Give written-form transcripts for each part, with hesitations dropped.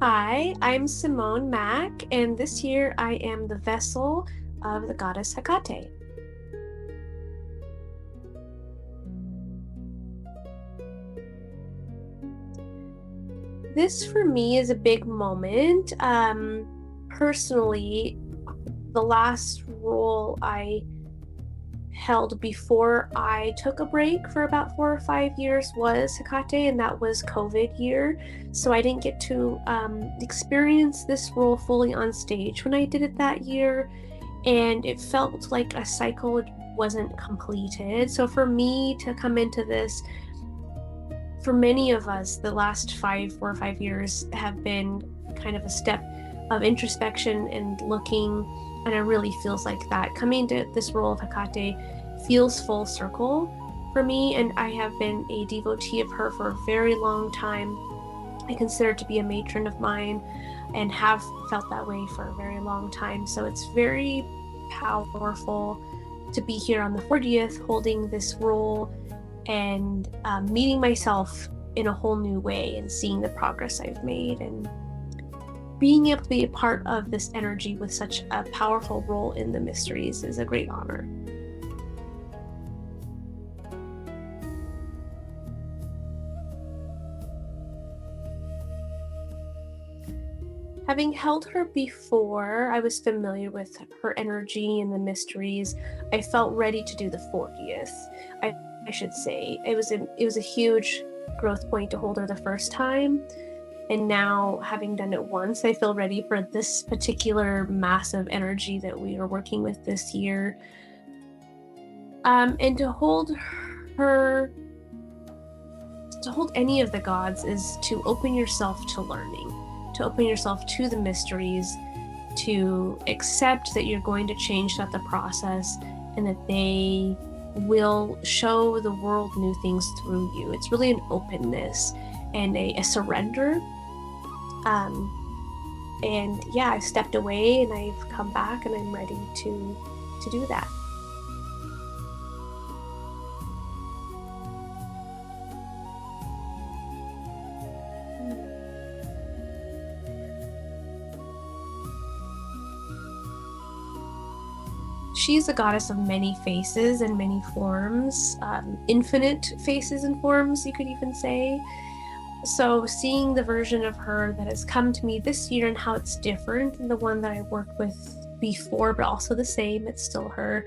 Hi, I'm Simone Mack, and this year I am the vessel of the goddess Hekate. This for me is a big moment. Personally, the last role I held before I took a break for about 4 or 5 years was Hekate, and that was COVID year. So I didn't get to experience this role fully on stage when I did it that year, and it felt like a cycle wasn't completed. So for me to come into this, for many of us, the last 4 or 5 years have been kind of a step of introspection and looking, and it really feels like that. Coming to this role of Hekate feels full circle for me, and I have been a devotee of her for a very long time. I consider her to be a matron of mine and have felt that way for a very long time. So it's very powerful to be here on the 40th holding this role and meeting myself in a whole new way and seeing the progress I've made and being able to be a part of this energy with such a powerful role in the mysteries is a great honor. Having held her before, I was familiar with her energy and the mysteries. I felt ready to do the 40th. I, I should say it was a huge growth point to hold her the first time, and now having done it once, I feel ready for this particular massive energy that we are working with this year. And her, to hold any of the gods is to open yourself to learning, to open yourself to the mysteries, to accept that you're going to change throughout the process and that they will show the world new things through you. It's really an openness and a surrender. And yeah, I've stepped away and I've come back and I'm ready to do that. She's a goddess of many faces and many forms, infinite faces and forms, you could even say. So, seeing the version of her that has come to me this year and how it's different than the one that I worked with before, but also the same, it's still her,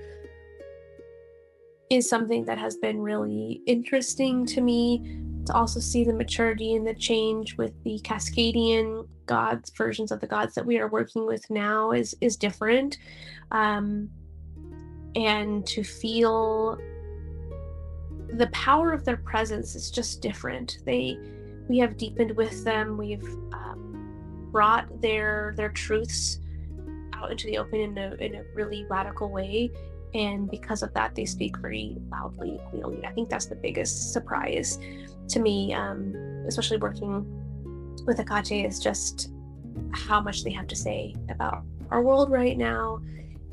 is something that has been really interesting to me. To also see the maturity and the change with the Cascadian gods, versions of the gods that we are working with now is different. Um, and to feel the power of their presence is just different. We have deepened with them. We've brought their truths out into the open in a really radical way, and because of that, they speak very loudly, clearly. I think that's the biggest surprise to me, especially working with Hekate, is just how much they have to say about our world right now,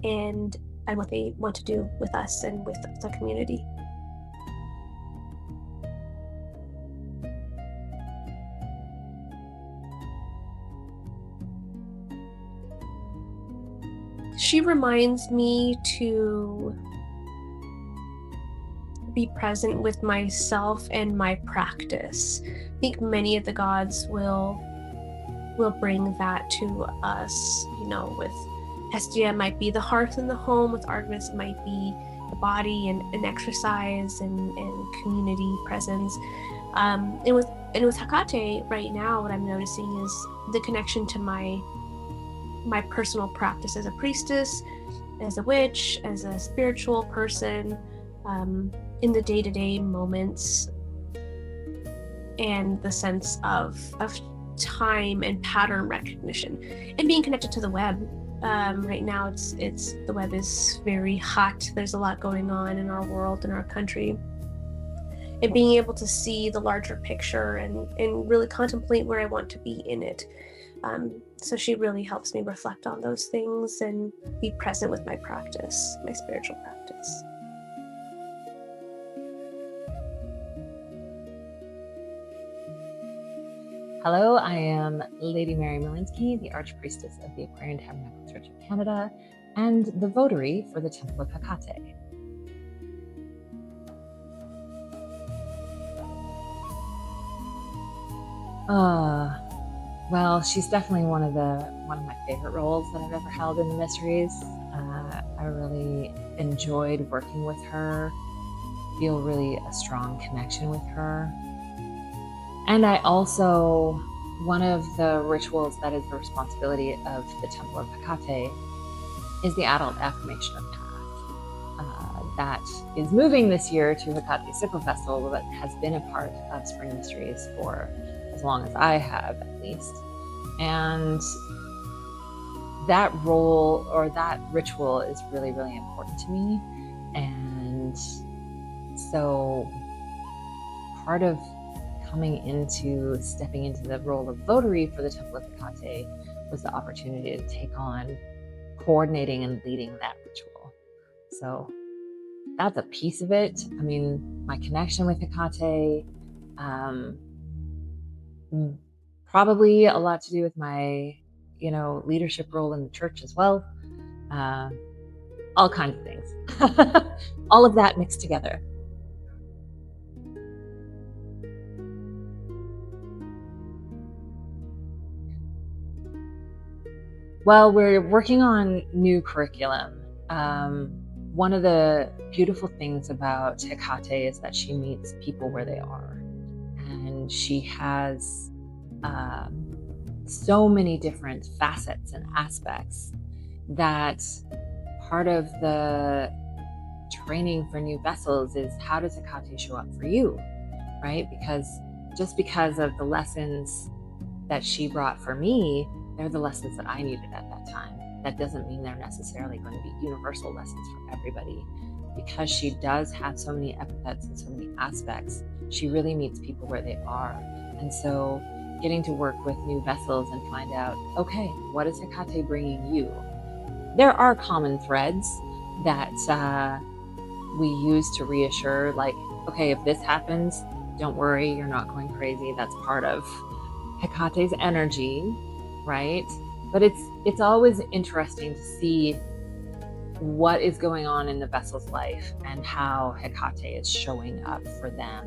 and what they want to do with us and with the community. She reminds me to be present with myself and my practice. I think many of the gods will bring that to us. With Hestia might be the hearth in the home, with Artemis it might be the body and exercise and community presence. And with Hekate right now, what I'm noticing is the connection to my personal practice as a priestess, as a witch, as a spiritual person, in the day-to-day moments, and the sense of time and pattern recognition, and being connected to the web. Right now, it's the web is very hot. There's a lot going on in our world, in our country, and being able to see the larger picture and really contemplate where I want to be in it. So she really helps me reflect on those things and be present with my practice, my spiritual practice. Hello, I am Lady Mary Malinsky, the Archpriestess of the Aquarian Tabernacle Church of Canada, and the votary for the Temple of Hekate. Well, she's definitely one of my favorite roles that I've ever held in the mysteries. I really enjoyed working with her, feel really a strong connection with her. And I also, one of the rituals that is the responsibility of the Temple of Hekate is the adult affirmation of path. That is moving this year to Hekate Sickle Festival, but has been a part of Spring Mysteries for as long as I have, at least. And that role or that ritual is really, really important to me. And so part of stepping into the role of votary for the Temple of Hekate was the opportunity to take on coordinating and leading that ritual. So that's a piece of it. I mean, my connection with Hekate, probably a lot to do with my, leadership role in the church as well. All kinds of things. All of that mixed together. Well, we're working on new curriculum. One of the beautiful things about Hekate is that she meets people where they are. And she has so many different facets and aspects that part of the training for new vessels is, how does Hekate show up for you, right? Because of the lessons that she brought for me, they're the lessons that I needed at that time. That doesn't mean they're necessarily going to be universal lessons for everybody. Because she does have so many epithets and so many aspects, she really meets people where they are. And so getting to work with new vessels and find out, okay, what is Hekate bringing you? There are common threads that we use to reassure, like, okay, if this happens, don't worry, you're not going crazy. That's part of Hekate's energy, right? But it's always interesting to see what is going on in the vessel's life and how Hekate is showing up for them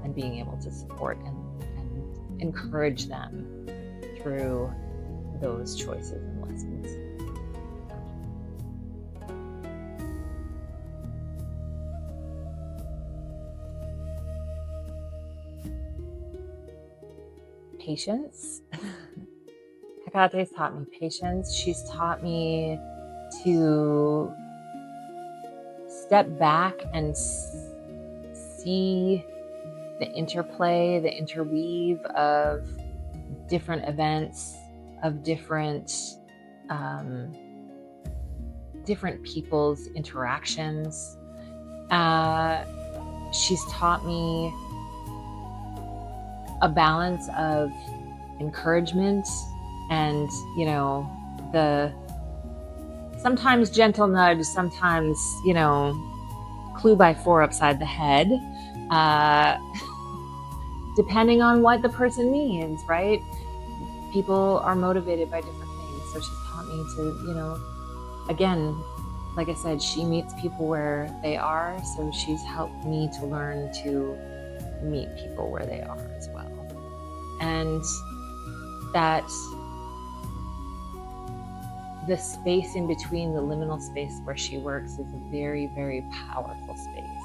and being able to support and encourage them through those choices and lessons. Patience. Hekate's taught me patience. She's taught me to step back and see the interplay, the interweave of different events, of different people's interactions. She's taught me a balance of encouragement and, the sometimes gentle nudge, sometimes, clue by 4 upside the head, depending on what the person needs, right? People are motivated by different things. So she's taught me to, again, like I said, she meets people where they are. So she's helped me to learn to meet people where they are as well. And that the space in between, the liminal space where she works, is a very, very powerful space.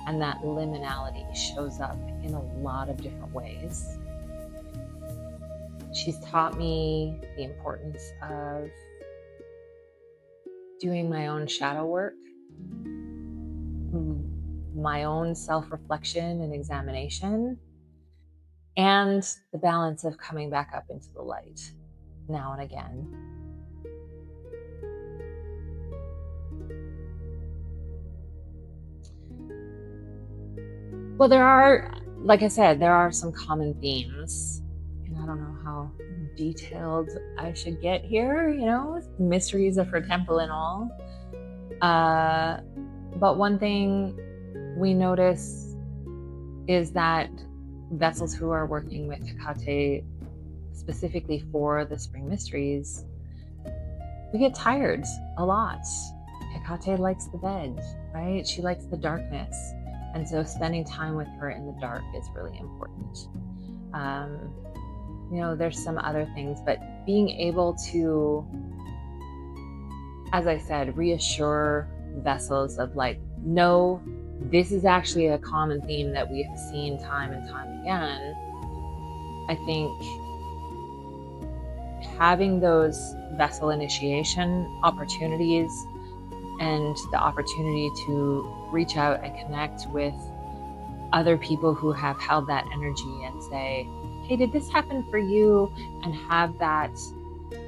And that liminality shows up in a lot of different ways. She's taught me the importance of doing my own shadow work, my own self-reflection and examination, and the balance of coming back up into the light now and again. Well, like I said, there are some common themes, and I don't know how detailed I should get here, mysteries of her temple and all. But one thing we notice is that vessels who are working with Hekate specifically for the spring mysteries, we get tired a lot. Hekate likes the bed, right? She likes the darkness. And so spending time with her in the dark is really important. There's some other things, but being able to, as I said, reassure vessels of like, no, this is actually a common theme that we have seen time and time again. I think having those vessel initiation opportunities and the opportunity to reach out and connect with other people who have held that energy and say, hey, did this happen for you? And have that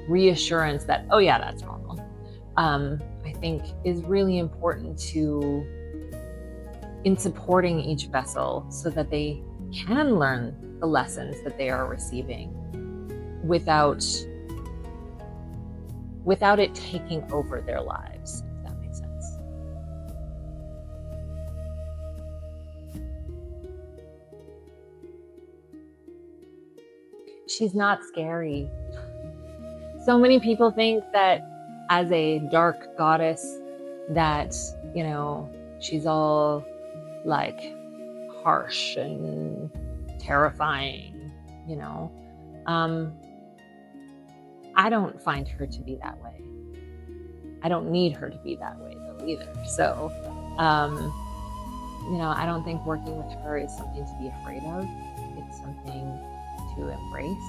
reassurance that, oh yeah, that's normal. I think is really important in supporting each vessel so that they can learn the lessons that they are receiving without it taking over their lives, if that makes sense. She's not scary. So many people think that as a dark goddess that, she's all like harsh and terrifying, I don't find her to be that way. I don't need her to be that way though either. So, I don't think working with her is something to be afraid of. It's something to embrace.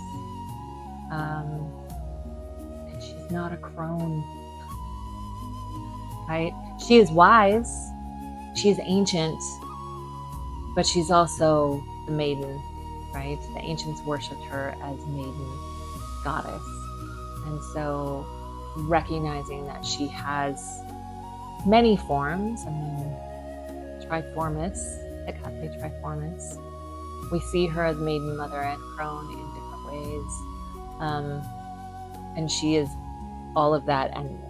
And she's not a crone, right? She is wise. She is ancient, but she's also the maiden, right? The ancients worshipped her as maiden goddess. And so recognizing that she has many forms, triformis, Hekate triformis. We see her as maiden, mother, and crone in different ways. And she is all of that and more.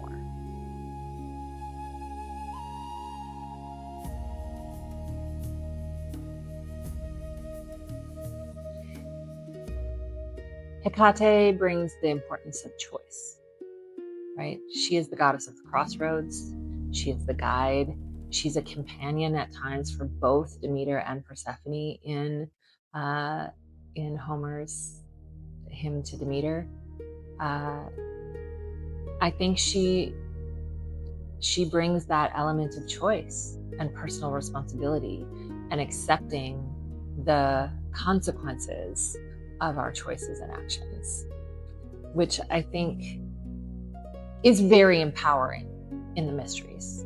Hekate brings the importance of choice, right? She is the goddess of the crossroads. She is the guide. She's a companion at times for both Demeter and Persephone in Homer's hymn to Demeter. I think she brings that element of choice and personal responsibility and accepting the consequences of our choices and actions, which I think is very empowering in the mysteries.